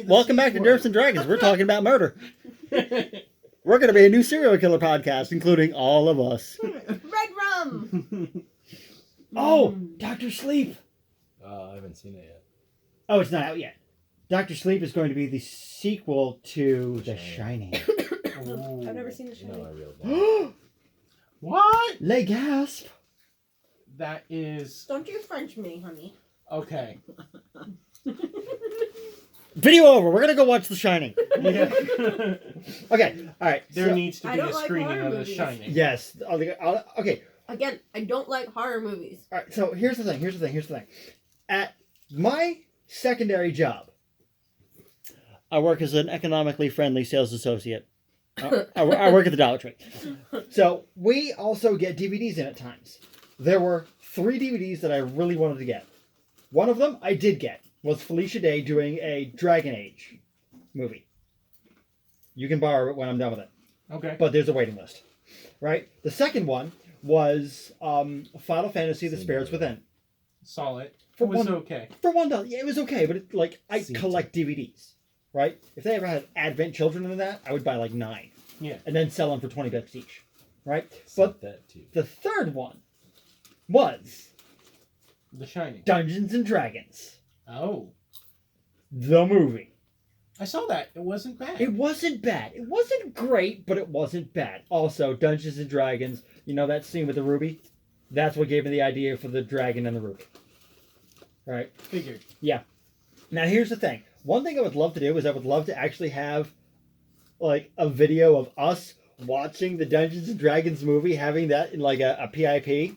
Welcome back to Nerfs and Dragons. We're talking about murder. We're going to be a new serial killer podcast, including all of us. Red rum. Oh, Dr. Sleep. I haven't seen it yet. Oh, it's not out yet. Dr. Sleep is going to be the sequel to The Shining. I've never seen The You know I Shining. reeled down. What? Les gasp. That is Don't you French me, honey. okay. Video over. We're going to go watch The Shining. Yeah. Okay, all right. There so- needs to I be don't a like screening horror of The movies. Shining. Yes. Okay, Again, I don't like horror movies. all right. So here's the thing. At my secondary job, I work as an economically friendly sales associate. I work at the Dollar Tree. So we also get DVDs in at times. There were 3 DVDs that I really wanted to get. One of them I did get was Felicia Day doing a Dragon Age movie. You can borrow it when I'm done with it, Okay. but there's a waiting list, right? The second one was Final Fantasy: The Spirits Within. Saw it. For It was one- okay. For $1, yeah, it was okay, but I Seems collect DVDs, right? If they ever had Advent Children in that, I would buy like 9. Yeah. And then sell them for $20 each, right? Saw But that too. the third one was The Shining. Dungeons and Dragons, Oh. the movie. I saw that. It wasn't bad. It wasn't bad. It wasn't great, but it wasn't bad. Also, Dungeons and Dragons, you know that scene with the ruby? That's what gave me the idea for the dragon and the ruby. Right? Figured. Now, here's the thing. One thing I would love to do is I would love to actually have, like, a video of us watching the Dungeons and Dragons movie, having that in, like, a PIP,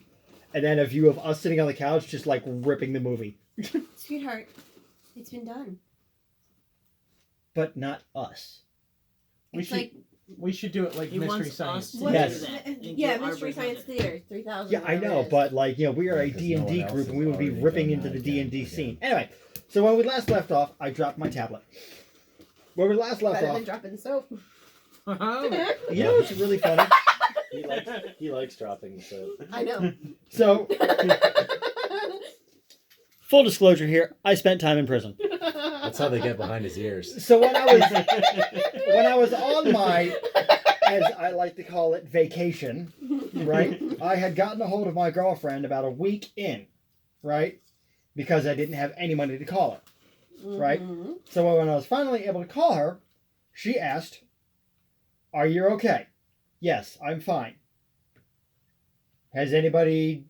and then a view of us sitting on the couch just, like, ripping the movie. Sweetheart, it's been done. But not us. We It's should like we should do it like He Mystery wants Science. us to what Yes. is it? And Yeah, get our Mystery break on Science it. Theater 3000. Yeah, I whatever know, it is. but, like, you know, we are a Yeah, 'cause D&D no one else group, has and we would be already ripping done into that the D&D again. scene. Anyway, so when we last left off, I dropped my tablet. When we last left better than off, dropping soap. you know what's really funny? He likes dropping soap. I know. So, full disclosure here, I spent time in prison. That's how they get behind his ears. So when I was on my, as I like to call it, vacation, right? I had gotten a hold of my girlfriend about a week in, right? Because I didn't have any money to call her. Right. Mhm. So when I was finally able to call her, she asked, "Are you okay?" "Yes, I'm fine." "Has anybody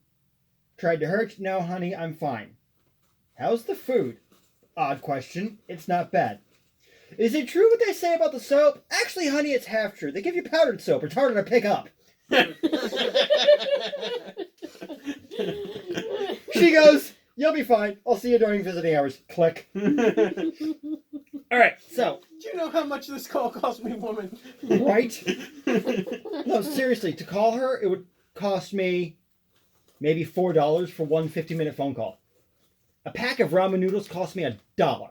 tried to hurt you?" "No, honey, I'm fine." "How's the food?" "Odd question. It's not bad." "Is it true what they say about the soap?" "Actually, honey, it's half true. They give you powdered soap. It's harder to pick up." She goes, "You'll be fine. I'll see you during visiting hours." Click. All right, so, Do you know how much this call cost me, woman? right? No, seriously, to call her, it would cost me maybe $4 for one 50-minute phone call. A pack of ramen noodles cost me $1.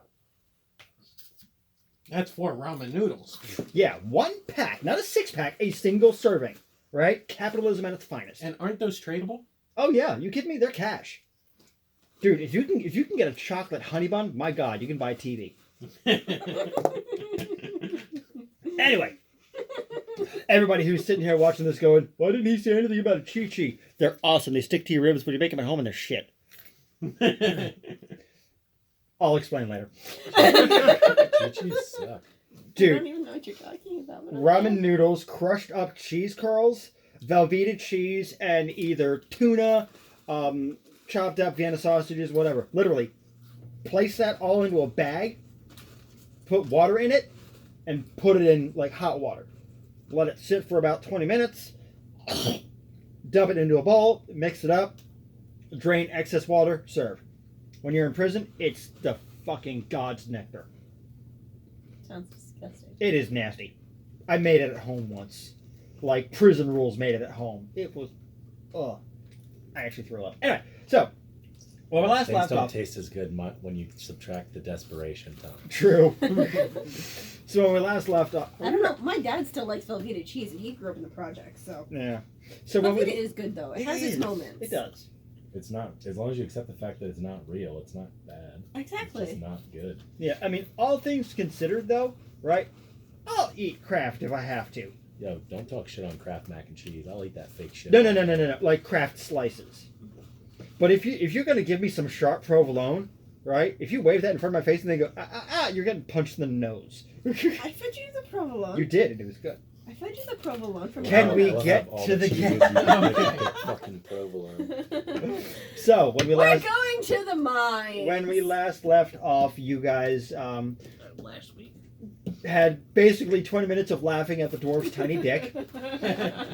That's 4 ramen noodles. Yeah, one pack, not a 6-pack, a single serving. Right? Capitalism at its finest. And aren't those tradable? Oh yeah, you kidding me? They're cash. Dude, if you can get a chocolate honey bun, my God, you can buy a TV. Anyway, everybody who's sitting here watching this going, "Why didn't he say anything about a Chi-Chi?" They're awesome. They stick to your ribs, but you make them at home and they're shit. I'll explain later. Chi-Chis suck. I don't Dude, even know what you're talking about. but ramen okay. noodles, crushed up cheese curls, Velveeta cheese, and either tuna, chopped up Vienna sausages, whatever. Literally, place that all into a bag, put water in it, and put it in like hot water. Let it sit for about 20 minutes. Dump it into a bowl, mix it up, drain excess water, serve. When you're in prison, it's the fucking God's nectar. Sounds disgusting. It is nasty. I made it at home once. Like, prison rules made it at home. It was, ugh. I actually threw up. Anyway, so, when we last Things left don't off. taste as good when you subtract the desperation, Tom. True. So when we last left off. I don't know. My dad still likes Velveeta cheese, and he grew up in the project, so. Yeah. So when Velveeta we. is good, though. It It has its is. moments. It does. It's not. As long as you accept the fact that it's not real, it's not bad. It's Exactly. just not good. Yeah, I mean, all things considered, though, right? I'll eat Kraft if I have to. Yo, don't talk shit on Kraft mac and cheese. I'll eat that fake shit. No. Like Kraft slices. But if you're gonna give me some sharp provolone, right? If you wave that in front of my face and they go you're getting punched in the nose. I fed you the provolone. You did, and it was good. I fed you the provolone from Can I'll- we I'll get have all to the cheese game? you pick fucking provolone. So when we We're last going to the mine. when we last left off, you guys Last week. had basically 20 minutes of laughing at the dwarf's tiny dick,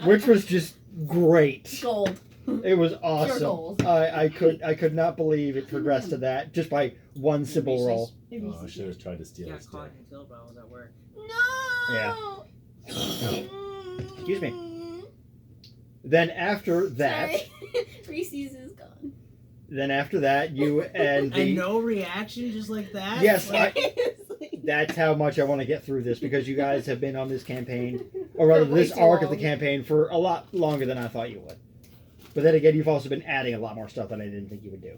which was just great. Gold. It was Pure awesome. gold. I could not believe it progressed to that just by one simple roll. Oh, I should have tried to steal Got his caught dick. in Tilbo. I was at work. No. Yeah. Excuse me. Then after that, Sorry. Reese's is gone. then after that, you and the And no reaction, just like that. Yes, Like, that's how much I want to get through this because you guys have been on this campaign, or rather For way this too arc of the long. campaign for a lot longer than I thought you would. But then again, you've also been adding a lot more stuff than I didn't think you would do.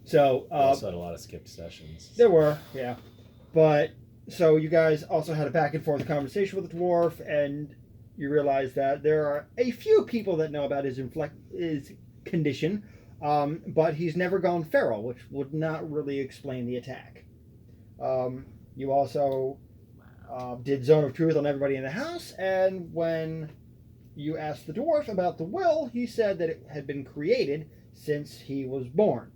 So I also had a lot of skipped sessions. there were, yeah. But so you guys also had a back and forth conversation with the dwarf, and you realize that there are a few people that know about his condition, but he's never gone feral, which would not really explain the attack. You also did Zone of Truth on everybody in the house, and when you asked the dwarf about the will, he said that it had been created since he was born.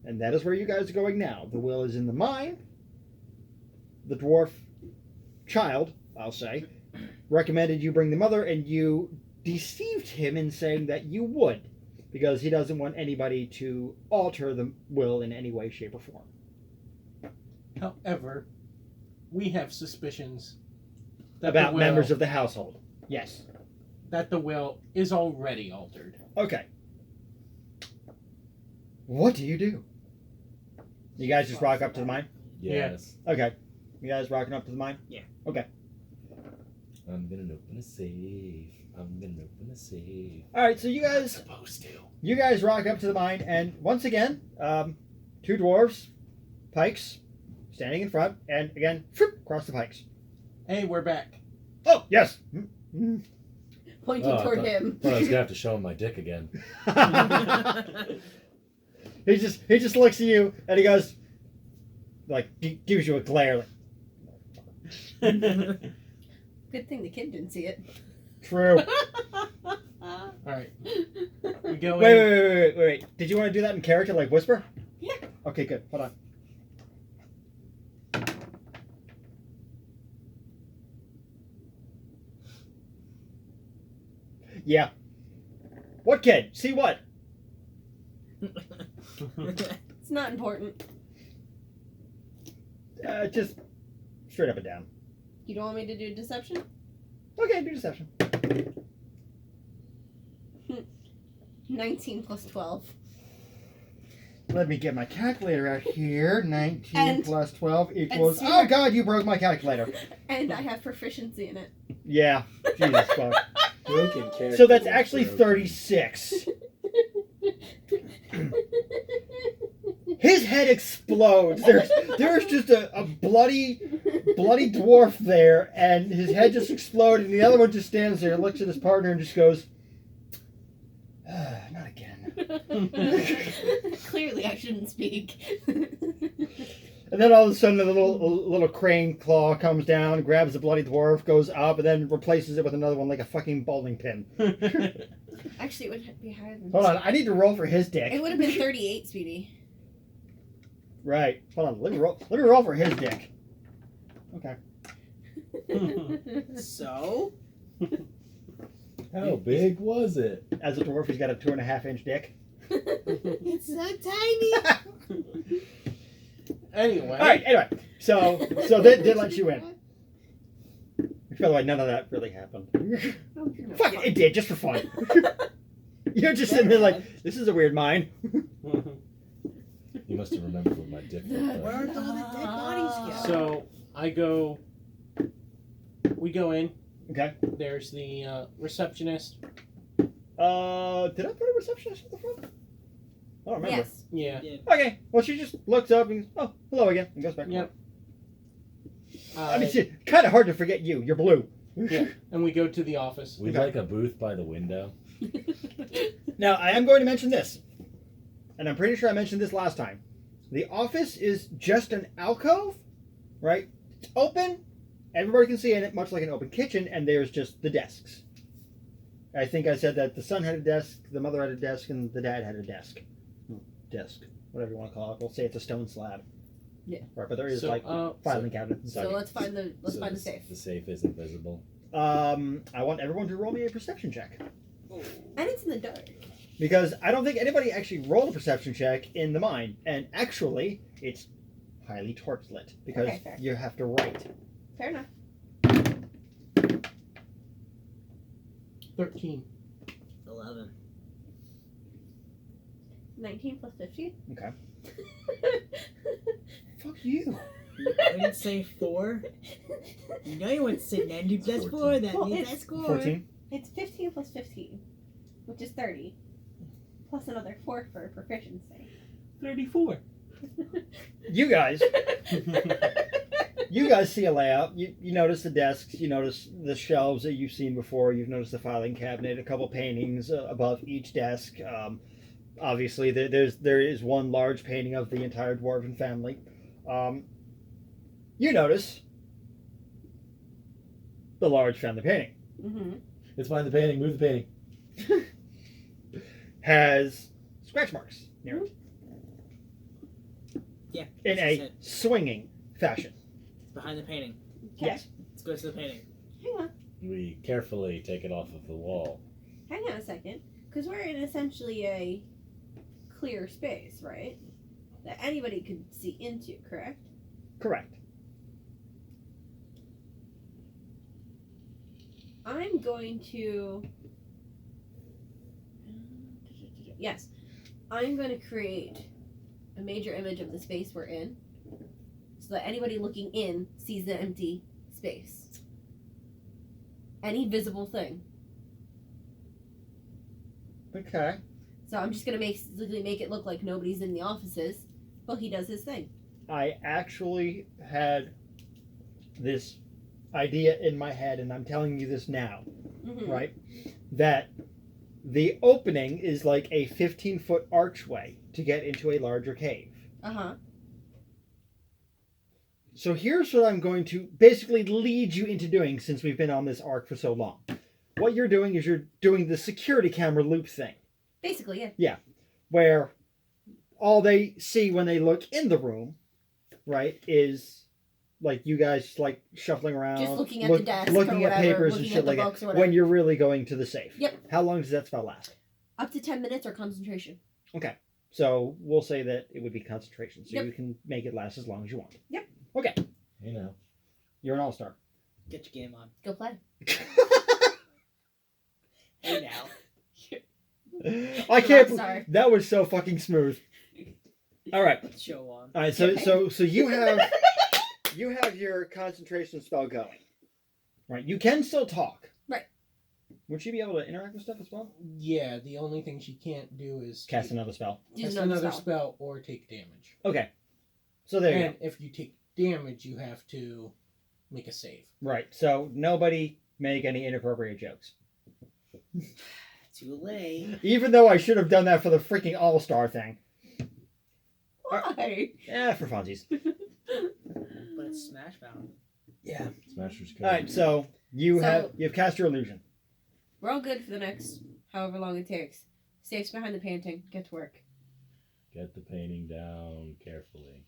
And that is where you guys are going now. The will is in the mine. The dwarf child, I'll say, recommended you bring the mother, and you deceived him in saying that you would, because he doesn't want anybody to alter the will in any way, shape, or form. However, we have suspicions that About the will, members of the household. Yes. that the will is already altered. Okay. What do you do? You guys just rock up to the mine? Yes. Okay. You guys rocking up to the mine? Yeah. Okay. I'm gonna open a safe. I'm gonna open a safe. All right. So you I'm guys supposed to. rock up to the mine, and once again, two dwarves, pikes, standing in front, and again, across the pikes. Hey, we're back. Oh yes. Pointing Oh, toward I him. Well, I was gonna have to show him my dick again. he just looks at you and he goes, like, gives you a glare. Like, Good thing the kid didn't see it. true. All right, we go Wait, in. wait. Did you want to do that in character, like whisper? Yeah. Okay, good. Hold on. Yeah. What kid? See what? It's not important. Just straight up and down. You don't want me to do deception? Okay, do deception. 19 plus 12. Let me get my calculator out here. 19 And- plus 12 equals... and Oh, God, you broke my calculator. And I have proficiency in it. Yeah. Jesus fuck. Broken character. So that's actually 36. His head explodes. There's just a bloody dwarf there, and his head just exploded, and the other one just stands there and looks at his partner and just goes, not again. Clearly, I shouldn't speak. And then all of a sudden, a little crane claw comes down, grabs the bloody dwarf, goes up, and then replaces it with another one like a fucking bowling pin. Actually, it would be higher than Hold on, I need to roll for his dick. It would have been 38, Speedy. Right. Hold on, let me roll for his dick. Okay. So? How big was it? As a dwarf, he's got a 2.5-inch dick. It's so tiny. Anyway. All right. Anyway, so they did let you in. By the way, none of that really happened. Fuck it, it did just for fun. You're just sitting there like, this is a weird mine. You must have remembered what my dick looked Where like. are all the dead bodies go? So we go in. Okay. There's the receptionist. Did I put a receptionist at the front? I don't remember. Yes. Yeah. Okay, well, she just looks up and goes, oh, hello again, and goes back to Yep. work. I mean, it's kind of hard to forget you. You're blue. Yeah. And we go to the office. We'd Okay. like a booth by the window. Now, I am going to mention this, and I'm pretty sure I mentioned this last time. The office is just an alcove, right? It's open. Everybody can see in it, much like an open kitchen, and there's just the desks. I think I said that the son had a desk, the mother had a desk, and the dad had a desk. Desk, whatever you want to call it. We'll say it's a stone slab. Yeah. Right, but there is So, like filing cabinets and So stuff. let's find the safe. The safe is invisible. I want everyone to roll me a perception check. And it's in the dark. Because I don't think anybody actually rolled a perception check in the mine. And actually, it's highly torch lit. Because Okay, fair. you have to write. Fair enough. 13. 11. 19 plus 15. Okay. Fuck you. I didn't say 4. You know you wouldn't say 90 plus 4. That Well, means it's I score. 14. It's 15 plus 15, which is 30. Plus another 4 for proficiency. 34. You guys see a layout. You notice the desks. You notice the shelves that you've seen before. You've noticed the filing cabinet, a couple paintings above each desk. Obviously, there is one large painting of the entire dwarven family. You notice the large family painting Mm-hmm. Let's find the painting. Move the painting. has scratch marks near it Yeah. in that's a it. swinging fashion. It's behind the painting. Okay. Yes. Let's go to the painting. Hang on. We carefully take it off of the wall. Hang on a second. Because we're in essentially a clear space, right? That anybody could see into, correct? Correct. I'm going to. Yes. I'm going to create a major image of the space we're in so that anybody looking in sees the empty space. Any visible thing. Okay. So I'm just going to make it look like nobody's in the offices while he does his thing. I actually had this idea in my head, and I'm telling you this now, Mm-hmm. right? That the opening is like a 15-foot archway to get into a larger cave. Uh-huh. So here's what I'm going to basically lead you into doing since we've been on this arc for so long. What you're doing is you're doing the security camera loop thing, Basically, yeah. where all they see when they look in the room, right, is like you guys like shuffling around, Just looking at the desk or looking at whatever, papers and looking shit at the like that. books or whatever. When you're really going to the safe. Yep. How long does that spell last? Up to 10 minutes or concentration. So we'll say that it would be concentration, so Yep. you can make it last as long as you want. Yep. Okay, You know. you're an all-star. Get your game on. Go play. Hey now. I can't. Sorry. That was so fucking smooth. All right. Show on. All right. So you have your concentration spell going. Right. You can still talk. Right. Would she be able to interact with stuff as well? Yeah, the only thing she can't do is Cast take- another spell. Use cast another spell or take damage. Okay. So there you And if you take damage, you have to make a save. go. Right. So nobody make any inappropriate jokes. Too late. Even though I should have done that for the freaking all-star thing. Why? Yeah, for funsies. But it's Smash bound. Yeah. Smashers Code. All right. So you've cast your illusion. We're all good for the next however long it takes. Safe's behind the painting. Get to work. Get the painting down carefully.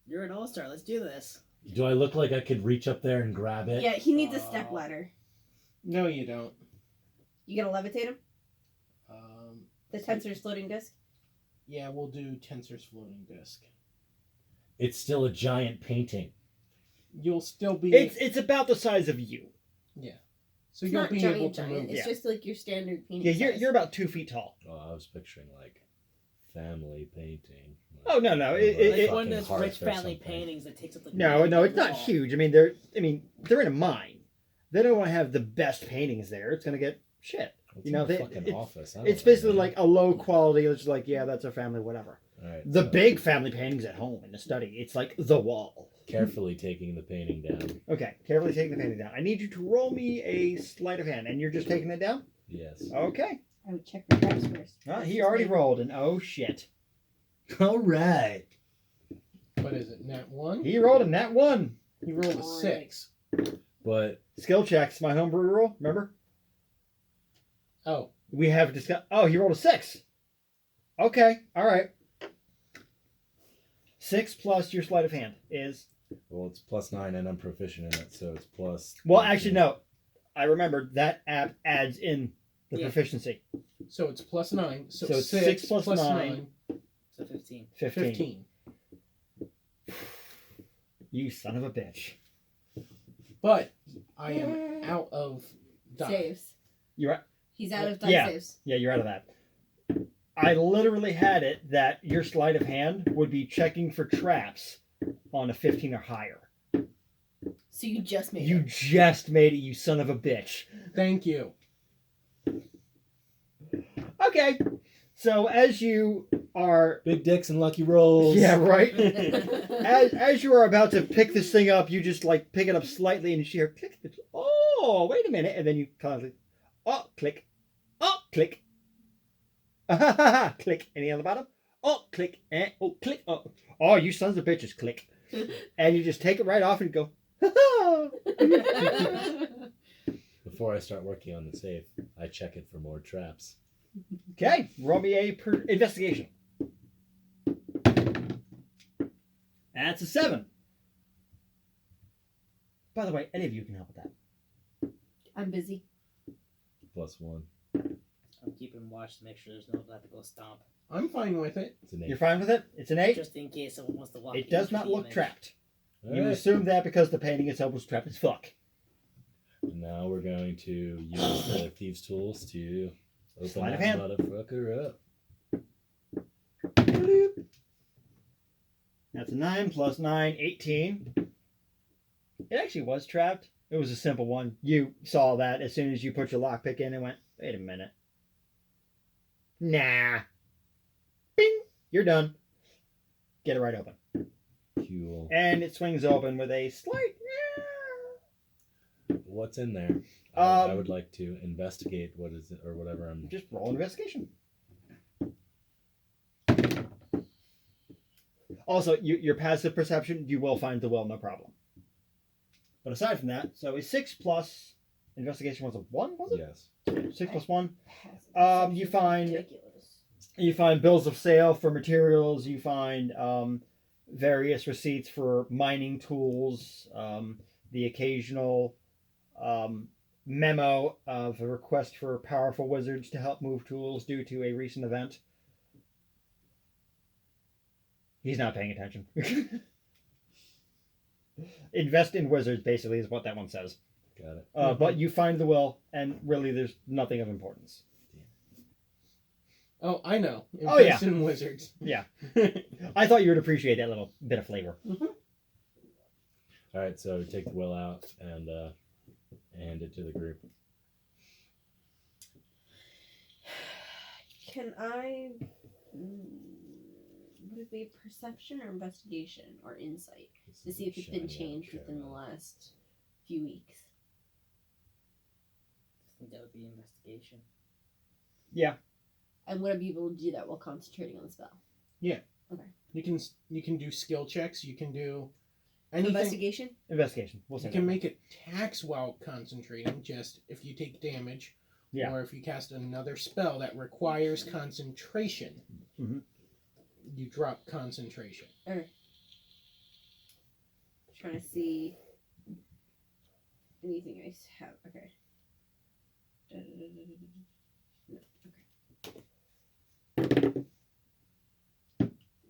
You're an all-star. Let's do this. Do I look like I could reach up there and grab it? Yeah, he needs a step ladder. No, you don't. You gonna levitate him? Um, The tensor's floating disc? yeah, we'll do Tensor's floating disc. It's still a giant painting. You'll still be. It's about the size of you. So It's you'll not be giant, able to giant. move. It's Yeah. just like your standard painting Yeah, size. you're about 2 feet tall. Oh, I was picturing like family painting. Oh, no. Like It- Like one of fucking those hearth rich or family something. paintings that takes up like No, it's not wall. huge. I mean, they're in a mine. They don't want to have the best paintings there. It's gonna get shit. What's You know, in the they- fucking it's- office? I don't It's know, basically man. like a low quality. It's like, yeah, that's a family, whatever. All right, The so big family painting's at home in the study. It's like the wall. carefully taking the painting down. Okay, carefully taking the painting down. I need you to roll me a sleight of hand, and you're just taking it down? Yes. Okay. I would check for traps first. He already rolled an oh shit. All right. What is it? Nat 1? He rolled a nat 1. He rolled a Great. 6. But Skill checks, my homebrew rule, remember? Oh, We have discussed. Oh, he rolled a 6. Okay, all right. 6 plus your sleight of hand is. well, it's +9, and I'm proficient in it, so it's plus. Well, actually, no. I remembered that app adds in the Yeah. proficiency. so it's +9. So, So it's 6 6 plus plus 9. So 15. 15. 15. You son of a bitch. But I am out of die. Saves. You're right. He's out of die Yeah. saves. Yeah, you're out of that. I literally had it that your sleight of hand would be checking for traps on a 15 or higher. So you just made You it. just made it, you son of a bitch. Thank you. Okay. So as you are Big dicks and lucky rolls. Yeah, right. as you are about to pick this thing up, you just like pick it up slightly and you hear click. Oh, wait a minute, and then you kind of oh click, click, click. Any on the bottom? Oh click, oh click. Oh, you sons of bitches, click. And you just take it right off and go. Before I start working on the safe, I check it for more traps. Okay, roll me a investigation. That's a 7. By the way, any of you can help with that. I'm busy. +1. I'm keeping watch to make sure there's no left to go stomp. I'm fine with it. It's an 8. You're fine with it? It's an 8. Just in case someone wants to walk It does into not the look image. trapped. All You right. assume that because the painting itself was trapped as fuck. And now we're going to use the thieves' tools to open Sleight that of hand. motherfucker up. That's a 9 plus 9, 18. It actually was trapped. It was a simple one. You saw that as soon as you put your lockpick in and went, wait a minute. Nah. Bing! You're done. Get it right open. Cool. And it swings open with a slight. What's in there? I Um, would like to investigate what is it or whatever I'm. Just roll an investigation. Also, your passive perception, you will find the well, no problem. But aside from that, so a 6 plus investigation was a 1, was it? Yes. 6 plus 1. Passive You perception, find- ridiculous. You find bills of sale for materials. You find various receipts for mining tools. The occasional memo of a request for powerful wizards to help move tools due to a recent event. He's not paying attention. Invest in wizards, basically, is what that one says. Got it. But you find the will, and really, there's nothing of importance. Oh, I know. Oh, yeah. Invest in wizards. Yeah. I thought you would appreciate that little bit of flavor. All right, so take the will out and hand it to the group. Can I? Would it be perception or investigation or insight This to is see if it's been shiny changed within the object. last few weeks? I think that would be investigation. And would I be able to do that while concentrating on the spell? You can do skill checks. You can do anything. Investigation. Investigation. We'll say You can that. make attacks while concentrating. Just if you take damage, Yeah. or if you cast another spell that requires concentration, Mhm. you drop concentration. Trying to see anything I have. Okay. No. Okay.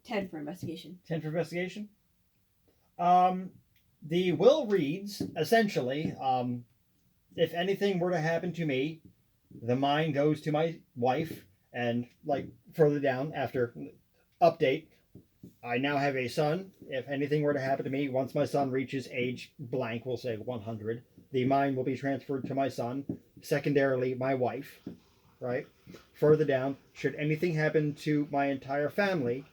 10 for investigation. 10 for investigation. The will reads essentially, if anything were to happen to me, the mine goes to my wife, and like further down after update, I now have a son. If anything were to happen to me, once my son reaches age blank, we'll say 100, the mine will be transferred to my son. Secondarily, my wife. right? Further down, should anything happen to my entire family,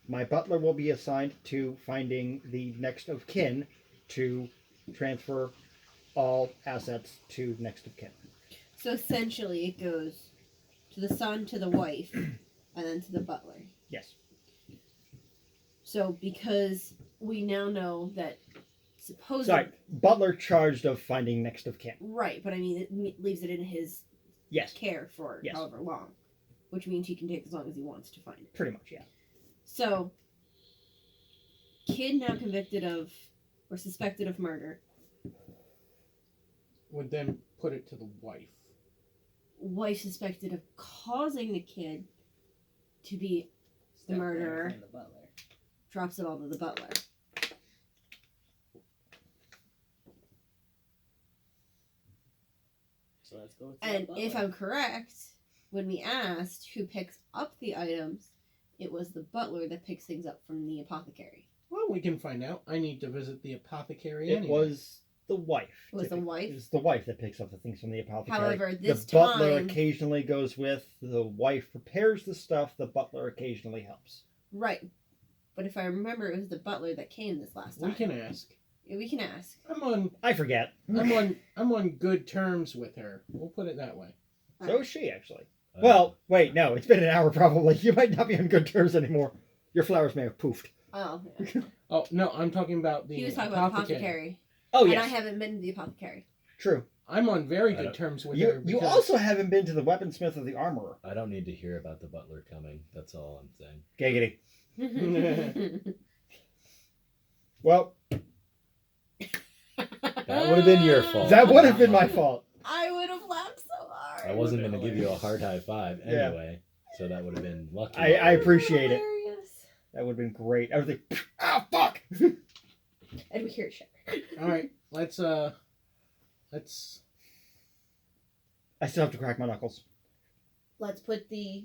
my butler will be assigned to finding the next of kin to transfer all assets to next of kin. So essentially, it goes to the son, to the wife, and then to the butler. Yes. So because we now know that supposedly Sorry, butler charged of finding next of kin. right, but I mean it leaves it in his Yes, care for Yes. however long, which means he can take as long as he wants to find it. pretty much, yeah. So, kid now convicted of or suspected of murder, Would then put it to the wife. wife suspected of causing the kid to be the murderer, The butler. drops it all to the butler. So let's go with the And butler. if I'm correct, when we asked who picks up the items, it was the butler that picks things up from the apothecary. Well, we can find out. I need to visit the apothecary It anyway. was the wife. It was the typically. wife? It's the wife that picks up the things from the apothecary. However, this the butler time, occasionally goes with. The wife prepares the stuff. The butler occasionally helps. right? But if I remember, it was the butler that came this last time. We can ask. We can ask. I forget. I'm on good terms with her. We'll put it that way. So is she, actually. Uh, Well, wait, no. It's been an hour, probably. You might not be on good terms anymore. Your flowers may have poofed. Oh, yeah. Oh no, I'm talking about the He was talking about the apothecary. Oh, And yes. I haven't been to the apothecary. True. I'm on very I good don't- terms with You, her. you because- also haven't been to the weaponsmith or the armorer. I don't need to hear about the butler coming. That's all I'm saying. Giggity. Well, That would have been your fault. that would have been my fault. I would have laughed so hard. I wasn't going to give you a hard high five Yeah. anyway, so that would have been lucky. I appreciate it. Hilarious. That would have been great. I was like, ah, fuck! And we hear it shatter. All right, let's. I still have to crack my knuckles. Let's put the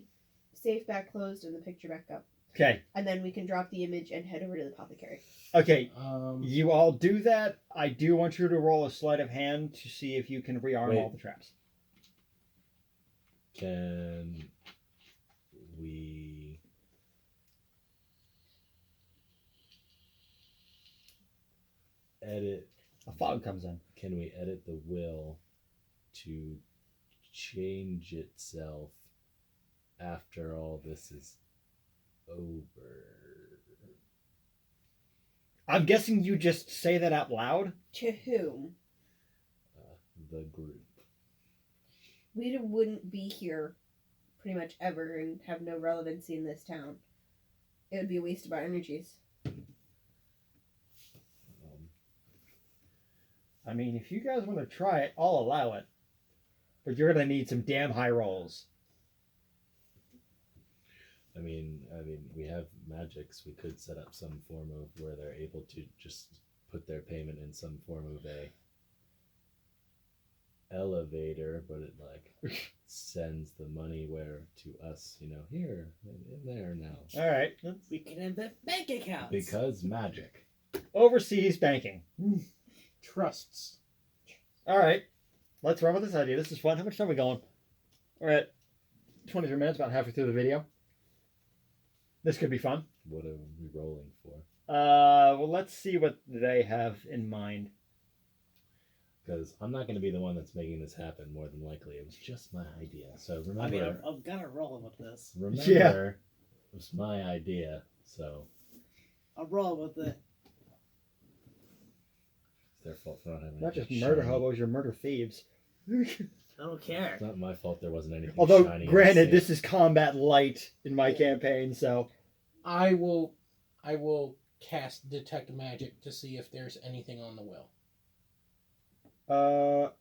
safe back closed and the picture back up. Okay. And then we can drop the image and head over to the apothecary. Okay. Um, You all do that. I do want you to roll a sleight of hand to see if you can rearm Wait. all the traps. Can we edit? A fog comes in. Can we edit the will to change itself after all this is over? I'm guessing you just say that out loud. To whom? The group. We wouldn't be here pretty much ever and have no relevancy in this town. It would be a waste of our energies. I mean, if you guys want to try it, I'll allow it. But you're gonna need some damn high rolls. I mean, we have magics. We could set up some form of where they're able to just put their payment in some form of a elevator, but it like sends the money where to us, here in there now. All right. We can invent bank accounts. Because magic. Overseas banking. trusts. All right. Let's run with this idea. This is fun. How much time are we going? We're at 23 minutes, about halfway through the video. This could be fun. What are we rolling for? Well, let's see what they have in mind. Because I'm not going to be the one that's making this happen. More than likely, it was just my idea. So remember, I mean, I'm gonna roll with this. remember, it was my idea. So I'm rolling with it. it's their fault for not having. Not just anything murder shiny. hobos, you're murder thieves. I don't care. It's not my fault there wasn't anything. Although, shiny in the granted, safe. this is combat light in my campaign, so I will cast detect magic to see if there's anything on the will.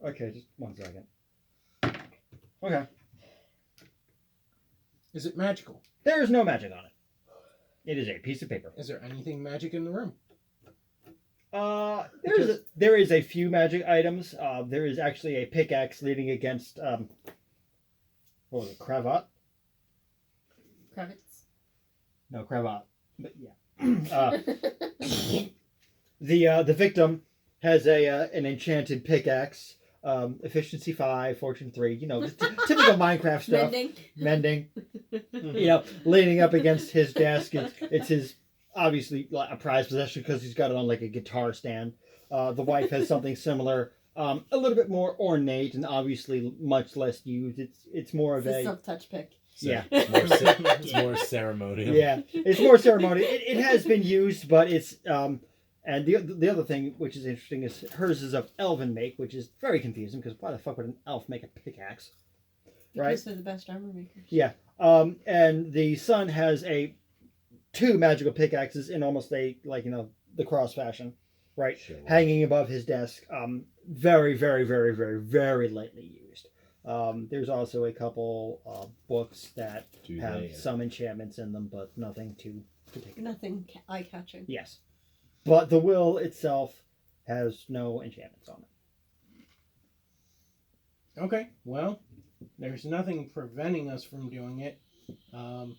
okay, just 1 second. Okay, Is it magical? there is no magic on it. It is a piece of paper. Is there anything magic in the room? There is a few magic items. There is actually a pickaxe leaning against what was it, cravat? Kravitz. No, cravat. But yeah. The victim has an enchanted pickaxe. efficiency 5, fortune 3. You know, the typical Minecraft stuff. Mending. You know, leaning up against his desk. It's his obviously like a prized possession because he's got it on like a guitar stand. The wife has something similar, a little bit more ornate and obviously much less used. It's more of It's a a self-touch pick. yeah. It's more ceremonial. Yeah, it's more ceremonial. It has been used, but it's and the other thing which is interesting is hers is of elven make, which is very confusing because why the fuck would an elf make a pickaxe? Right. Because they're the best armor makers. Yeah. And the son has two magical pickaxes in almost a like the cross fashion, right? Sure. Hanging above his desk. Very, very, very, very, very lightly used. There's also a couple books that have some enchantments in them, but nothing too particular. Nothing eye-catching. Yes. But the will itself has no enchantments on it. Okay, well, there's nothing preventing us from doing it. But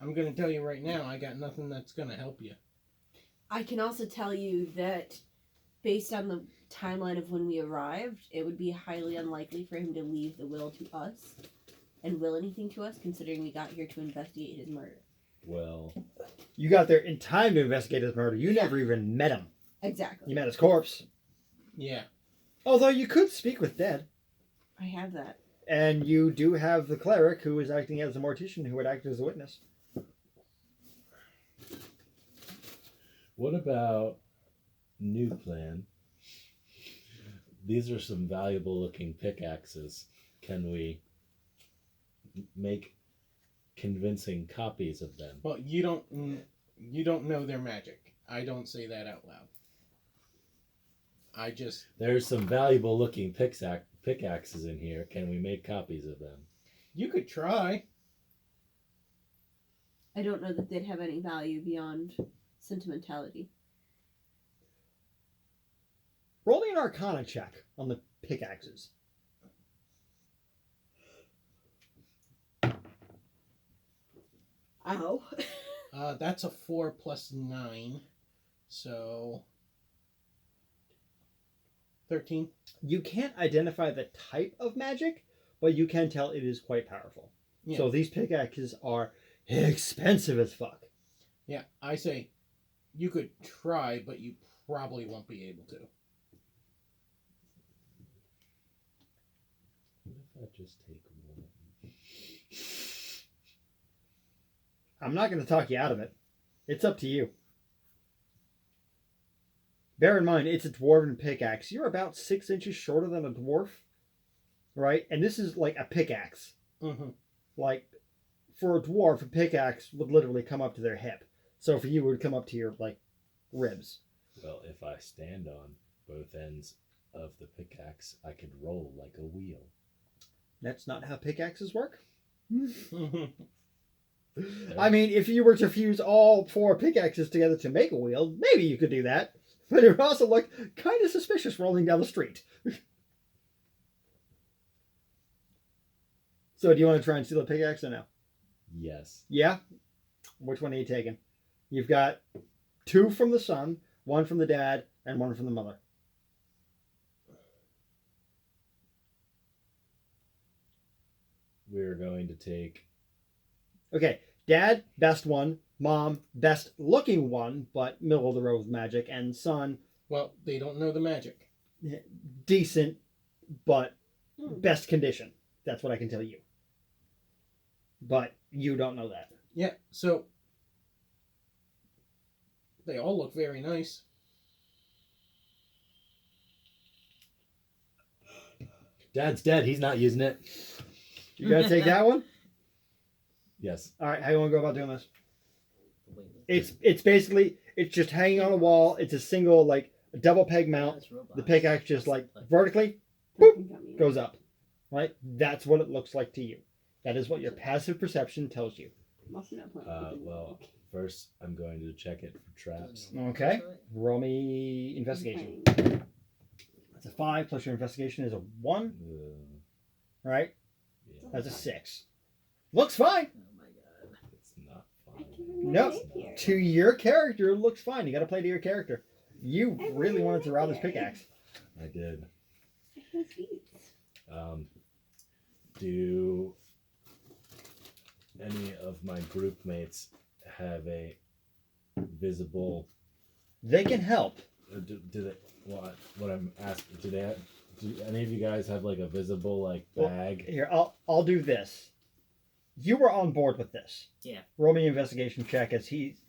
I'm going to tell you right now, I got nothing that's going to help you. I can also tell you that based on the timeline of when we arrived, it would be highly unlikely for him to leave the will to us and will anything to us, considering we got here to investigate his murder. Well, You got there in time to investigate his murder. You never even met him. Exactly. You met his corpse. Yeah. Although you could speak with dead. I have that. And you do have the cleric who is acting as a mortician who would act as a witness. what about new plan? These are some valuable looking pickaxes. Can we make convincing copies of them? Well, you don't know their magic. I don't say that out loud. There's some valuable looking pickaxes in here. Can we make copies of them? You could try. I don't know that they'd have any value beyond sentimentality. Roll me an Arcana check on the pickaxes. Ow. That's a 4 plus 9. So 13. You can't identify the type of magic, but you can tell it is quite powerful. Yeah. So these pickaxes are expensive as fuck. Yeah, I say you could try, but you probably won't be able to. What if I just take one? I'm not going to talk you out of it. It's up to you. Bear in mind, it's a dwarven pickaxe. You're about 6 inches shorter than a dwarf, right? And this is like a pickaxe. Mm-hmm. Like, for a dwarf, a pickaxe would literally come up to their hip. So for you, it would come up to your, like, ribs. Well, if I stand on both ends of the pickaxe, I could roll like a wheel. That's not how pickaxes work. Mm-hmm. I mean, if you were to fuse all 4 pickaxes together to make a wheel, maybe you could do that. But it would also look kind of suspicious rolling down the street. So do you want to try and steal a pickaxe or no? Yes. Yeah? Which one are you taking? You've got 2 from the son, 1 from the dad, and 1 from the mother. We're going to take... Okay, dad, best one. Mom, best looking one, but middle of the road with magic. And son, Well, they don't know the magic. decent, but best condition. That's what I can tell you. But you don't know that. Yeah, so they all look very nice. Dad's dead. He's not using it. You gotta take that one? Yes. Alright, how you wanna go about doing this? It's basically, it's just hanging on a wall. It's a single, like, double peg mount. The pickaxe just, like, vertically boop, goes up. Right? That's what it looks like to you. That is what your passive perception tells you. Well, first I'm going to check it for traps. Okay. Roll me investigation. That's a 5 plus your investigation is a 1. Right? Yeah, That's a 6. Looks fine. Oh my god. it's not fine. Nope. To your character, it looks fine. You gotta play to your character. You really wanted to rob this pickaxe. I did. I have feet. Do any of my group mates have a visible? They can help. Do they? What I'm asking? Do any of you guys have like a visible like Well, bag? Here, I'll do this. You were on board with this. Yeah. Roll me an investigation check as he's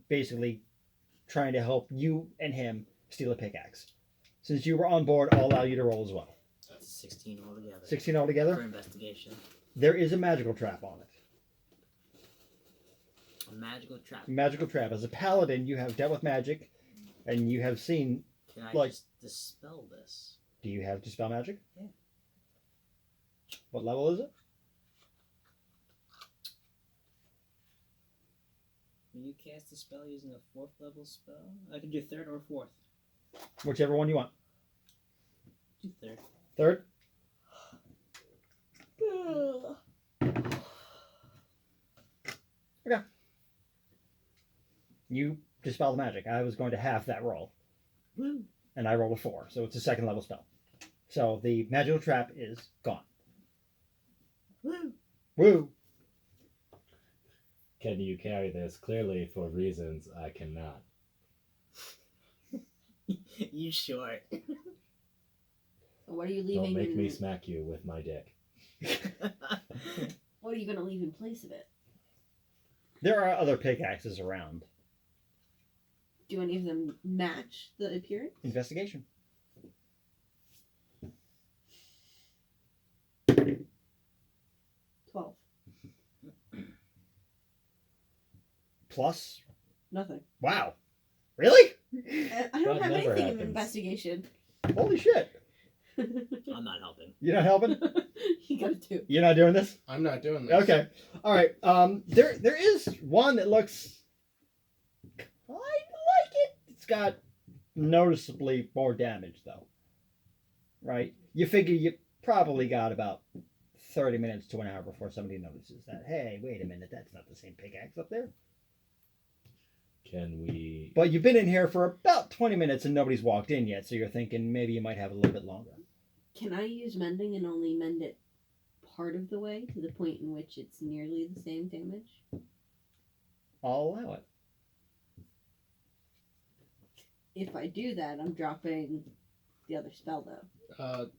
basically trying to help you and him steal a pickaxe. Since you were on board, I'll allow you to roll as well. 16 altogether. 16 For altogether. investigation. There is a magical trap on it. A magical trap. Magical trap. As a paladin, you have dealt with magic, and you have seen. Can I Like- just dispel this? Do you have dispel magic? Yeah. What level is it? When you cast a spell using a 4th level spell, I can do 3rd or 4th. Whichever one you want. Do 3rd. Third. Okay. You dispel the magic. I was going to half that roll, Woo! and I rolled a 4, so it's a second level spell. So the magical trap is gone. Woo! Woo! Can you carry this? Clearly, for reasons I cannot. You sure? So what are you Don't leaving? make me smack you with my dick. What are you gonna leave in place of it? There are other pickaxes around. Do any of them match the appearance? Investigation. $12. Plus. Nothing. Wow. Really? I don't That have never anything in happens. investigation. Holy shit. I'm not helping. You're not helping? You got a 2. You're not doing this? I'm not doing this. Okay. All right. There is one that looks kind of like it. It's got noticeably more damage though. Right? You figure you probably got about 30 minutes to an hour before somebody notices that. Hey, wait a minute, that's not the same pickaxe up there. Can we? But you've been in here for about 20 minutes and nobody's walked in yet, so you're thinking maybe you might have a little bit longer. Can I use mending and only mend it part of the way to the point in which it's nearly the same damage? I'll allow it. If I do that, I'm dropping the other spell though.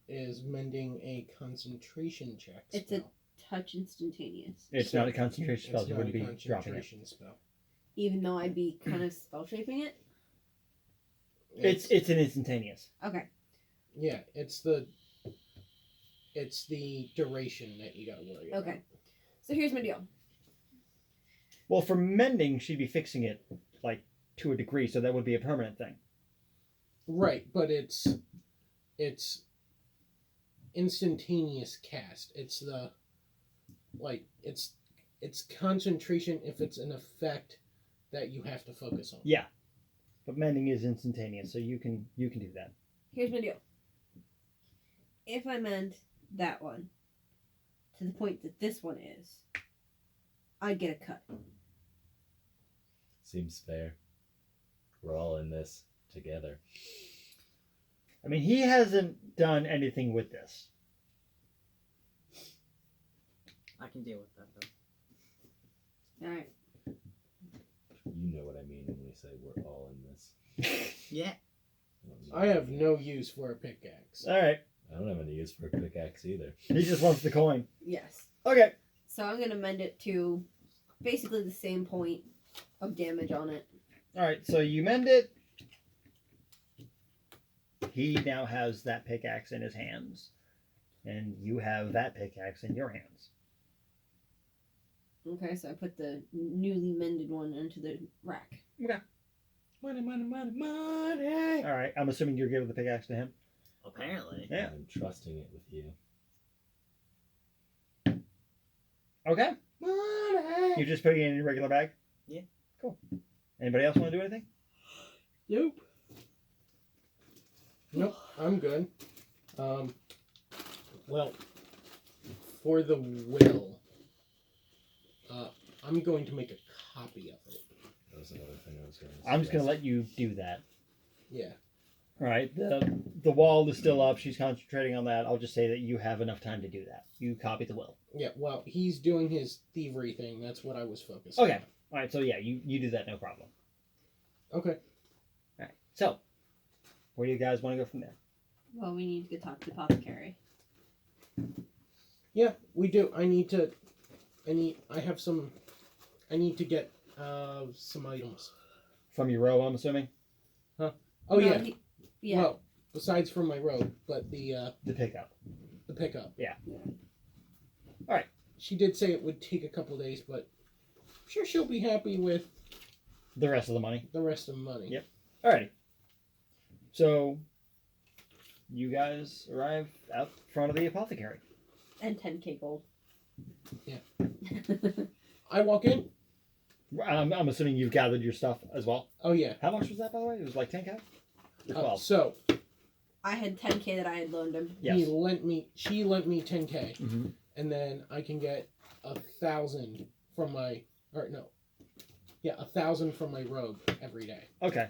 Is mending a concentration check? It's a spell. touch instantaneous. It's not a concentration spell, It's you not wouldn't a be dropping it. concentration spell. Even though I'd be kind of spell shaping it? It's an instantaneous. Okay. Yeah, it's the duration that you gotta worry about. Okay. So here's my deal. Well, for mending, she'd be fixing it like to a degree, so that would be a permanent thing. Right, but it's instantaneous cast. It's the it's concentration if it's an effect that you have to focus on. Yeah, but mending is instantaneous, so you can do that. Here's my deal. If I mend that one to the point that this one is, I'd get a cut. Seems fair. We're all in this together. I mean, he hasn't done anything with this. I can deal with that though. Alright. You know what I mean when we say we're all in this. Yeah. I have no use for a pickaxe. All right, I don't have any use for a pickaxe either. he just wants the coin. Yes. Okay. So I'm going to mend it to basically the same point of damage on it. All right, so you mend it. He now has that pickaxe in his hands, and you have that pickaxe in your hands. Okay, so I put the newly mended one into the rack. Money, money, money, money. All right, I'm assuming you're giving the pickaxe to him. Apparently. Yeah. I'm trusting it with you. Okay. Money. You're just putting it in your regular bag? Yeah. Cool. Anybody else want to do anything? Nope. Nope, I'm good. Well, for the will, I'm going to make a copy of it. That was another thing I was going to I'm just going to let you do that. Yeah. All right. The wall is still up. She's concentrating on that. I'll just say that you have enough time to do that. You copy the will. Yeah, well, he's doing his thievery thing. That's what I was focused Okay. on. All right. So yeah, you do that, no problem. Okay. All right. So, where do you guys want to go from there? Well, we need to go talk to the apothecary. Yeah, we do. I need to get some items. From your row, I'm assuming. Oh No, yeah. Yeah. Well, besides from my robe, but the pickup. pickup. Yeah. All right. She did say it would take a couple days, but I'm sure she'll be happy with The rest of the money. the rest of the money. Yep. Alrighty. So, you guys arrive out front of the apothecary. And 10k gold. Yeah. I walk in. I'm assuming you've gathered your stuff as well. Oh yeah. How much was that, by the way? It was like 10k? Or 12? So I had 10k that I had loaned him. Yes. she lent me 10k, Mm-hmm. and then I can get 1,000 from my 1,000 from my robe every day. Okay.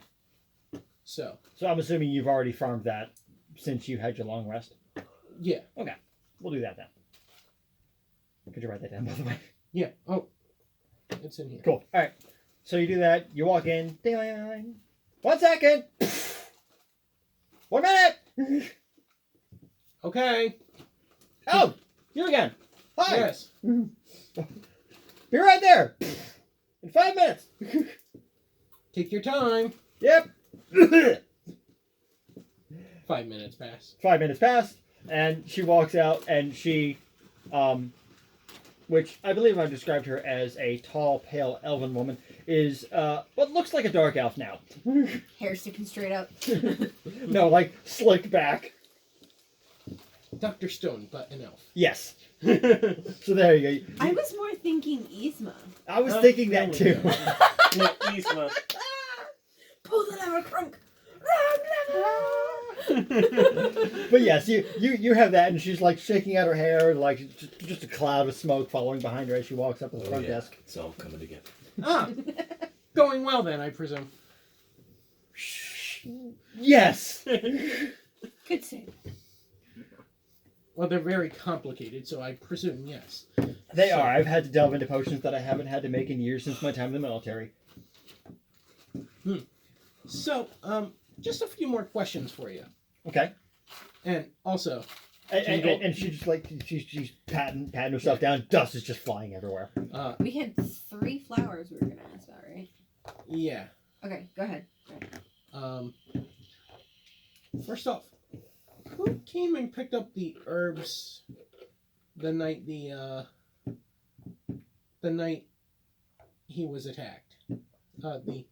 So So I'm assuming you've already farmed that since you had your long rest. yeah. We'll do that then. Could you write that down, by the way? Yeah. Oh, it's in here. Cool. Alright. So you do that. You walk in. Ding, ding, ding. 1 second. 1 minute. Okay. Oh, you again. Hi. Yes. Be right there. In 5 minutes. Take your time. Yep. 5 minutes pass. 5 minutes pass, and she walks out, and she, which I believe I've described her as a tall, pale, elven woman, is what looks like a dark elf now. Hair sticking straight up. No, like slicked back. Dr. Stone, but an elf. Yes. So there you go. I was more thinking Yzma. I was thinking that too. Yeah, Yzma. Pull the lever, crunk. But yes, you have that, and she's like shaking out her hair, like just a cloud of smoke following behind her as she walks up to the front desk. It's all coming together. Ah, going well then, I presume. Yes. Good save. Well, they're very complicated, so I presume yes. They are. I've had to delve into potions that I haven't had to make in years since my time in the military. So, just a few more questions for you. Okay. And also, And she just like she's patting herself down. Dust is just flying everywhere. We had 3 flowers we were gonna ask about, right? yeah. Okay, go ahead. First off, who came and picked up the herbs the night the night he was attacked? The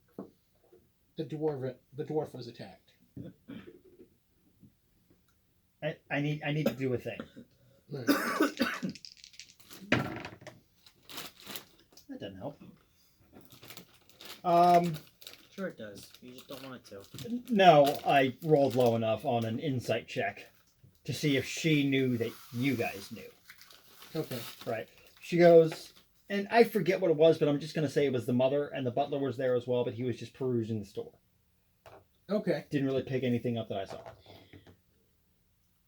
dwarf was attacked. I need to do a thing. Right. That doesn't help. Sure it does. You just don't want it to. No, I rolled low enough on an insight check to see if she knew that you guys knew. Okay. Right. She goes, and I forget what it was, but I'm just going to say it was the mother, and the butler was there as well, but he was just perusing the store. Okay. Didn't really pick anything up that I saw.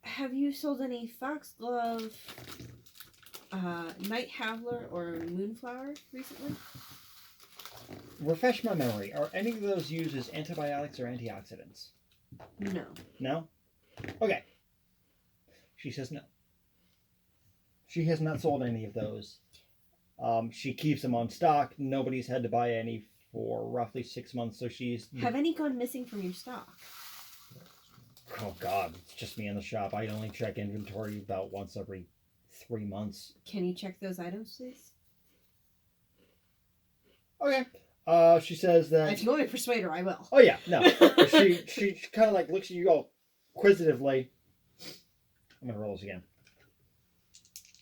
Have you sold any foxglove, night havler, or moonflower recently? Refresh my memory. Are any of those used as antibiotics or antioxidants? No. No? Okay. She says no. She has not sold any of those. She keeps them on stock. Nobody's had to buy any for roughly 6 months, so she's... Have any gone missing from your stock? Oh, God. It's just me in the shop. I only check inventory about once every 3 months. Can you check those items, please? Okay. She says that... If you want me to persuade her, I will. Oh, yeah. No. she kind of like looks at you all inquisitively. I'm going to roll this again.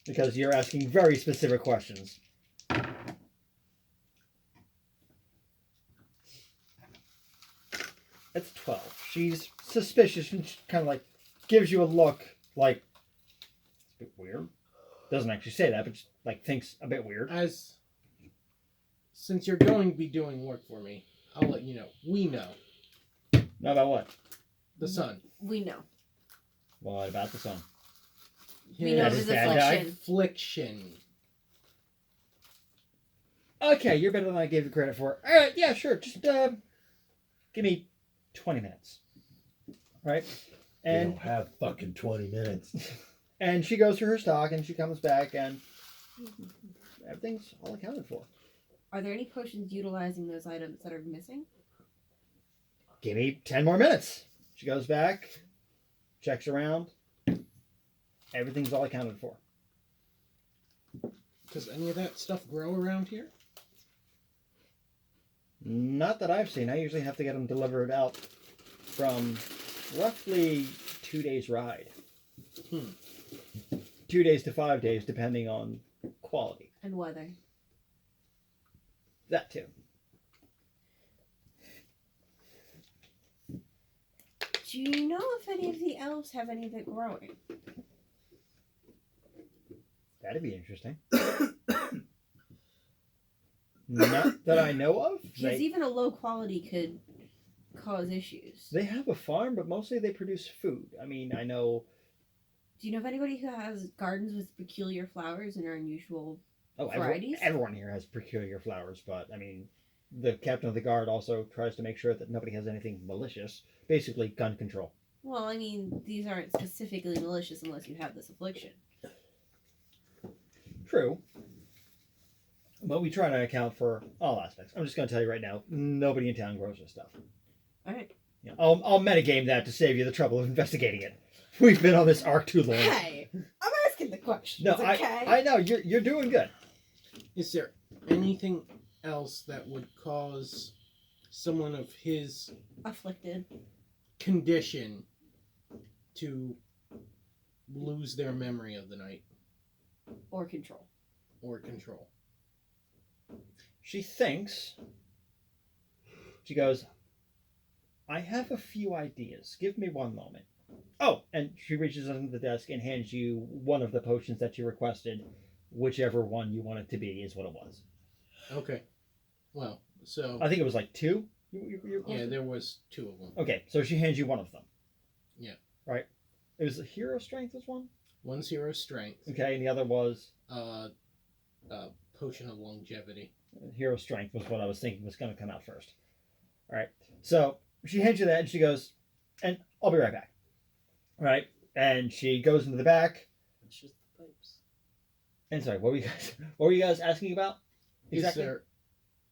Because you're asking very specific questions. It's 12. She's suspicious and she kind of like gives you a look like it's a bit weird. Doesn't actually say that, but just like thinks a bit weird. Since you're going to be doing work for me, I'll let you know. We know. Know about what? The sun. We know. What about the sun? We know That of is his bad affliction. Affliction. Okay, you're better than I gave you credit for. All right, yeah, sure. Just give me 20 minutes. Right? We And don't have fucking 20 minutes. and she goes through her stock and she comes back and everything's all accounted for. Are there any potions utilizing those items that are missing? Give me 10 more minutes. She goes back, checks around. Everything's all accounted for. Does any of that stuff grow around here? Not that I've seen. I usually have to get them delivered out from roughly 2 days' ride. 2 days to 5 days, depending on quality. And weather. That too. Do you know if any of the elves have any of it growing? That'd be interesting. Not that I know of. Because even a low quality could cause issues. They have a farm, but mostly they produce food. I mean, I know. Do you know of anybody who has gardens with peculiar flowers and are unusual? Oh, Varieties? everyone here has peculiar flowers, but I mean, the captain of the guard also tries to make sure that nobody has anything malicious. Basically, gun control. Well, I mean, these aren't specifically malicious unless you have this affliction. True. But we try to account for all aspects. I'm just going to tell you right now, nobody in town grows this stuff. Alright. Yeah, I'll metagame that to save you the trouble of investigating it. We've been on this arc too long. Hey! I'm asking the question. No, Okay. I know you're doing good. Is there anything else that would cause someone of his Afflicted. condition to lose their memory of the night Or control. or control? She thinks. She goes, I have a few ideas. Give me one moment. Oh, and she reaches under the desk and hands you one of the potions that you requested. Whichever one you want it to be is what it was. Okay. Well, so I think it was like two. You yeah, requested? there was two of them. Okay, so she hands you one of them. Yeah. Right? It was a hero strength, this one? One's hero strength. Okay, and the other was Potion of longevity. hero strength was what I was thinking was going to come out first. All right. So she hands you that and she goes, and I'll be right back. All right. And she goes into the back. It's just the pipes. And sorry, what were you guys asking about? Exactly. Is there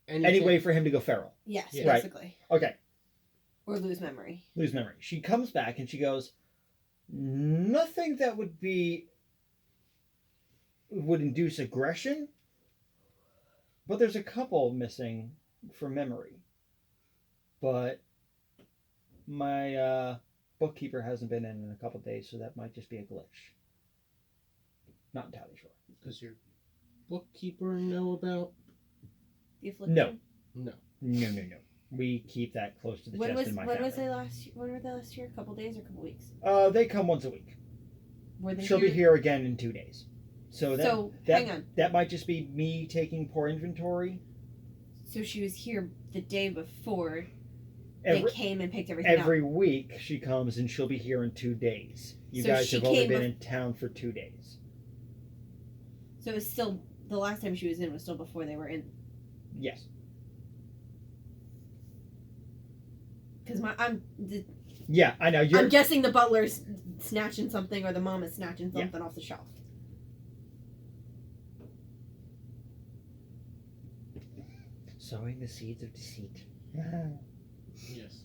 Any way for him to go feral? Yes, Yeah. Right. basically. Okay. Or lose memory. Lose memory. She comes back and she goes, nothing that would induce aggression, but there's a couple missing for memory. But my bookkeeper hasn't been in a couple days, so that might just be a glitch. Not entirely sure. Does your bookkeeper know about? The affliction. No. No. No. We keep that close to the When chest was in my when family. was they last? When were they last year? A couple days or a couple weeks? They come once a week. Were they She'll be here again in 2 days. So hang on. that might just be me taking poor inventory. So she was here the day before Every, they came and picked everything every up. week she comes and she'll be here in 2 days. You So guys she have only came been bef- in town for 2 days. So it was still the last time she was in was still before they were in. Yes. Because Yeah, I know. You're I'm guessing the butler's snatching something or the mom is snatching something off the shelf. sowing the seeds of deceit. Yes.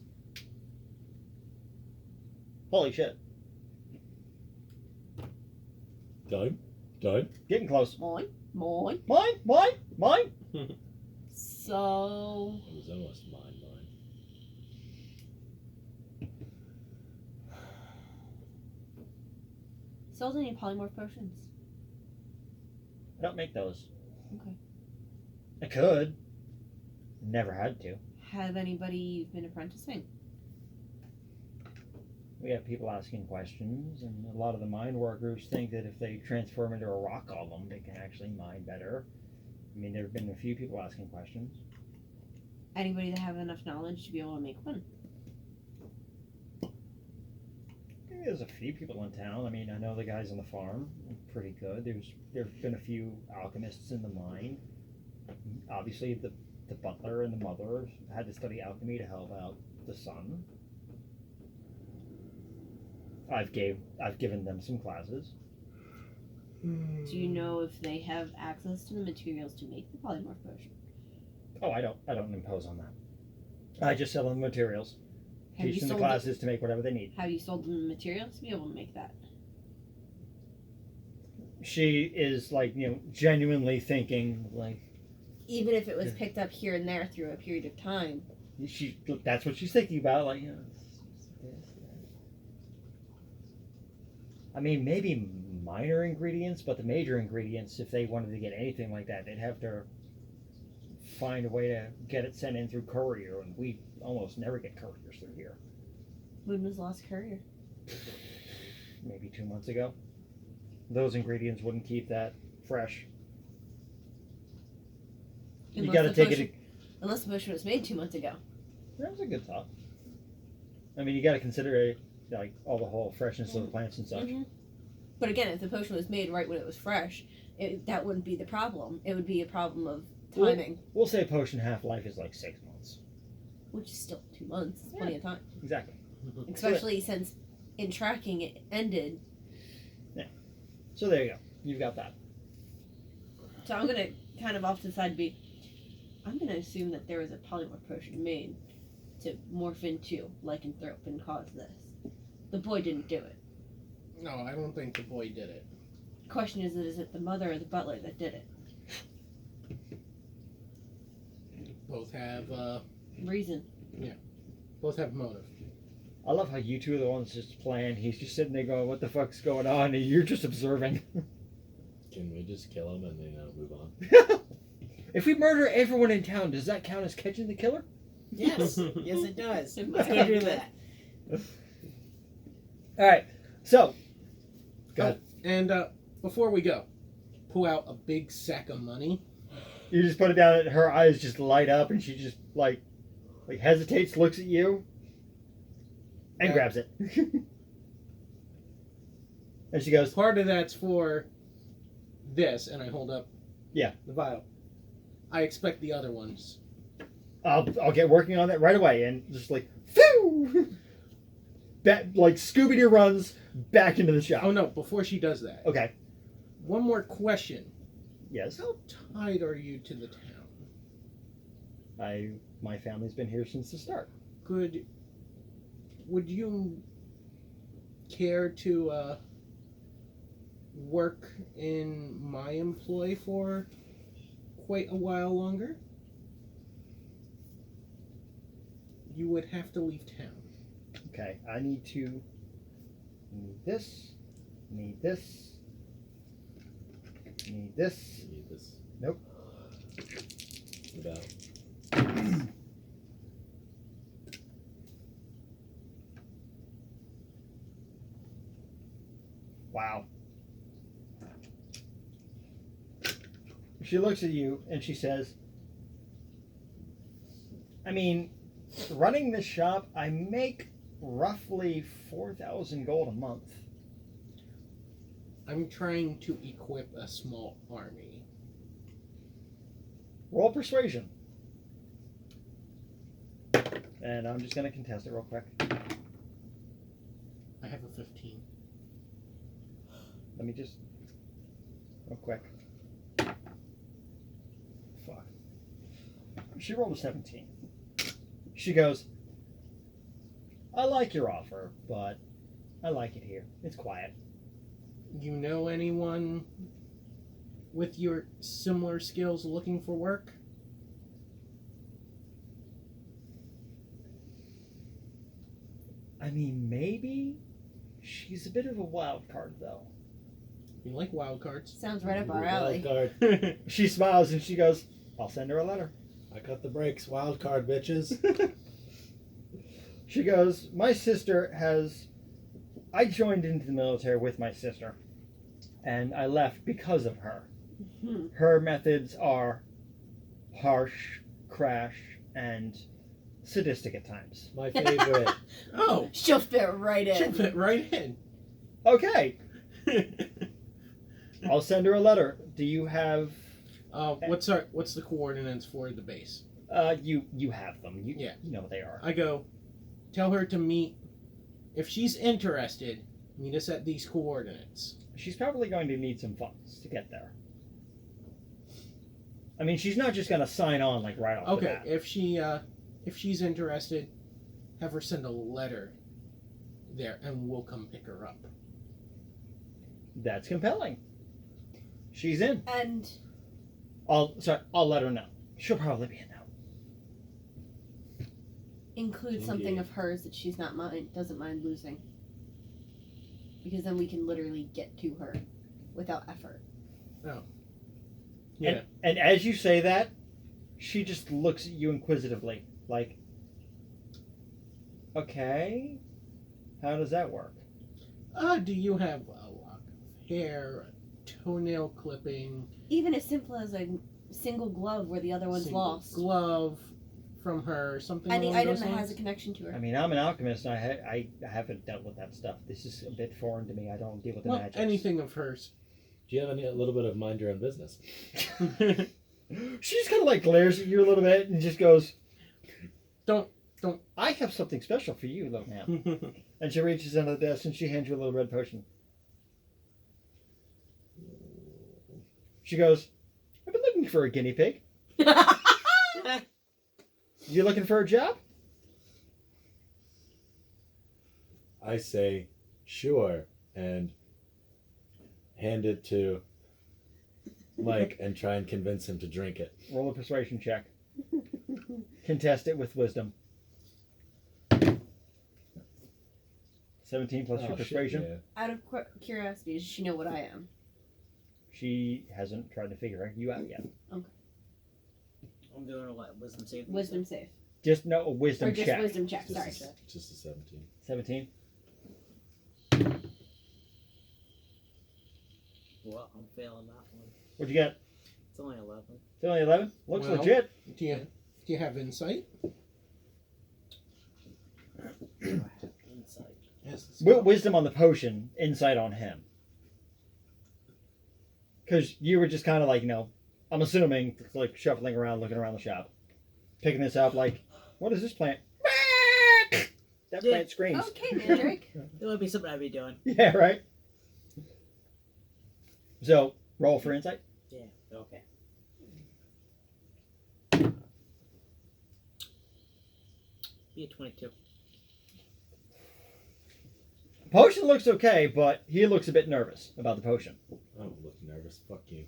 Holy shit. Time? Time? Getting close. Mine. Mine. So It was almost mine. sells any polymorph potions? I don't make those. Okay. I could. Never had to. Have anybody you've been apprenticing? We have people asking questions, and a lot of the mine workers think that if they transform into a rock golem, they can actually mine better. I mean, there have been a few people asking questions. Anybody that have enough knowledge to be able to make one? there's a few people in town. I mean, I know the guys on the farm are pretty good. There's been a few alchemists in the mine. Obviously, the butler and the mother had to study alchemy to help out the son. I've given them some classes. Do you know if they have access to the materials to make the polymorph potion? Oh, I don't impose on that. I just sell them the materials. Have Teach you them the sold classes to make whatever they need. Have you sold them the materials to be able to make that? She is like, genuinely thinking like Even if it was picked up here and there through a period of time. that's what she's thinking about. Like, I mean, maybe minor ingredients, but the major ingredients, if they wanted to get anything like that, they'd have to find a way to get it sent in through courier, and we almost never get couriers through here. When was the last courier? Maybe 2 months ago. Those ingredients wouldn't keep that fresh. You got to take it. Unless the potion was made 2 months ago. That was a good thought. I mean, you got to consider like all the whole freshness of the plants and such. Mm-hmm. But again, if the potion was made right when it was fresh, that wouldn't be the problem. It would be a problem of timing. We'll say potion half-life is like 6 months. Which is still 2 months. It's plenty of time. Exactly. Especially since in tracking it ended. So there you go. You've got that. So I'm going to kind of off to the side I'm going to assume that there was a polymorph potion made to morph into lycanthrope and cause this. The boy didn't do it. No, I don't think the boy did it. The question is it the mother or the butler that did it? Both have Reason. both have motive. I love how you two are the ones just playing. He's just sitting there going, "What the fuck's going on?" And you're just observing. Can we just kill him and move on? If we murder everyone in town, does that count as catching the killer? Yes, yes, it does. It Let's might. go do that. All right. So, go ahead. And before we go, pull out a big sack of money. You just put it down, and her eyes just light up, and she just like hesitates, looks at you, and grabs it. And she goes, Part of that's for this, and I hold up Yeah. the vial. I expect the other ones. I'll get working on that right away, and just like, phew! Like Scooby-Doo runs back into the shop. Oh no, before she does that. Okay. One more question. Yes. How tied are you to the town? My family's been here since the start. Would you care to work in my employ for quite a while longer? You would have to leave town. Okay. I need this, need this, need this. You need this. Nope. About Wow. She looks at you and she says, I mean, running this shop, I make roughly 4,000 gold a month. I'm trying to equip a small army. Roll persuasion. And I'm just going to contest it real quick. I have a 15. Let me just... Real quick. Fuck. She rolled a 17. She goes, I like your offer, but I like it here. It's quiet. You know anyone with your similar skills looking for work? I mean, maybe. She's a bit of a wild card, though. You like wild cards? Sounds right up our Wild alley. card. She smiles and she goes, I'll send her a letter. I cut the brakes. Wild card, bitches. She goes, my sister has... I joined into the military with my sister, and I left because of her. Hmm. Her methods are harsh, crash, and sadistic at times. My favorite. Oh, She'll fit right she'll in. fit right in. Okay, I'll send her a letter. Do you have? What's the coordinates for the base? You have them. Yeah. You know what they are. I go, tell her to meet. If she's interested, meet us at these coordinates. She's probably going to need some funds to get there. I mean, she's not just going to sign on like right off the Okay, bat. if she's interested, have her send a letter there, and we'll come pick her up. That's compelling. She's in. And I'll let her know. She'll probably be in now. include something of hers that she's not doesn't mind losing. Because then we can literally get to her without effort. Yeah. And as you say that, she just looks at you inquisitively, like, okay, how does that work? Do you have a lock of hair, a toenail clipping, Even as simple as a single glove where the other one's single lost. glove from her, something Any along item those that lines? has a connection to her. I mean, I'm an alchemist, and I haven't dealt with that stuff. This is a bit foreign to me. I don't deal with the Well, magic. anything of hers. Do you have a little bit of mind your own business? She just kind of like glares at you a little bit and just goes, Don't. I have something special for you, though, ma'am. And she reaches under the desk and she hands you a little red potion. She goes, I've been looking for a guinea pig. You looking for a job? I say, sure, and hand it to Mike and try and convince him to drink it. Roll a persuasion check. Contest it with wisdom. 17 plus your Oh, shit, persuasion. yeah. Out of curiosity, does she know what I am? She hasn't tried to figure you out yet. I'm doing a what? Wisdom save. Wisdom save. Just no a wisdom Or just check. wisdom check, sorry. Just a 17. 17. Well, I'm failing that one. What'd you get? It's only 11. It's only 11? Looks Well, legit. Do you have insight? Insight. Yes. Wisdom on the potion, insight on him. Because you were just kind of like, I'm assuming, like shuffling around, looking around the shop. Picking this up, like, what is this plant? That Yeah. plant screams. Okay, Mandrake. It would be something I'd be doing. Yeah, right? So, roll for insight. Yeah. Okay. Be a 22. Potion looks okay, but he looks a bit nervous about the potion. I don't look nervous. Fuck you.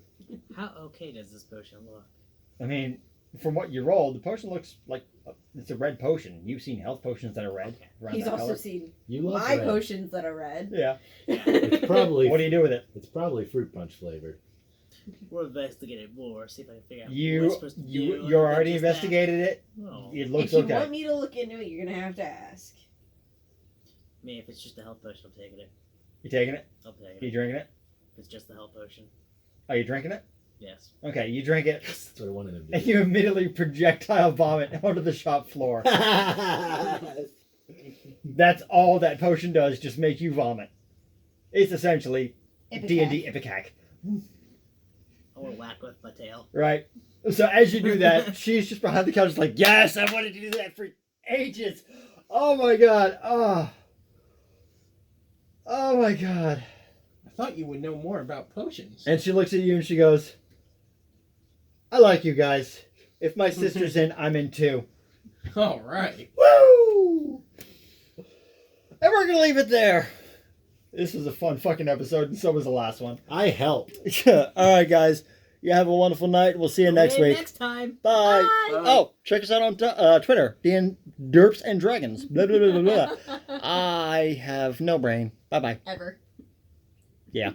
How okay does this potion look? I mean, from what you rolled, the potion looks like it's a red potion. You've seen health potions that are red. Around He's that also color. seen You love my red. potions that are red. Yeah. It's probably What do you do with it? It's probably fruit punch flavored. We'll investigate it more. See if I can figure out what You we're supposed to do. you other already than just that. investigated it. Oh. It looks If you okay. want me to look into it, you're gonna have to ask. I mean, if it's just a health potion, I'm taking it. You taking it? I'll take You it. drinking it? If it's just the health potion, Are you drinking it? yes. Okay, you drink it, That's what I wanted to and do. you immediately projectile vomit onto the shop floor. That's all that potion does, just make you vomit. It's essentially D&D Ipecac, I want to whack with my tail. right? So as you do that, she's just behind the couch like, yes, I wanted to do that for ages. Oh my god. Oh my god. I thought you would know more about potions. And she looks at you and she goes, I like you guys. If my sister's in, I'm in too. All right. Woo! And we're gonna leave it there. This was a fun fucking episode, and so was the last one. I helped. Alright, guys. You have a wonderful night. We'll see you next Okay, week. Next time. Bye. Bye. Oh, check us out on Twitter. DN Derps and Dragons. Blah, blah, blah, blah, blah. I have no brain. Bye bye. Ever. Yeah.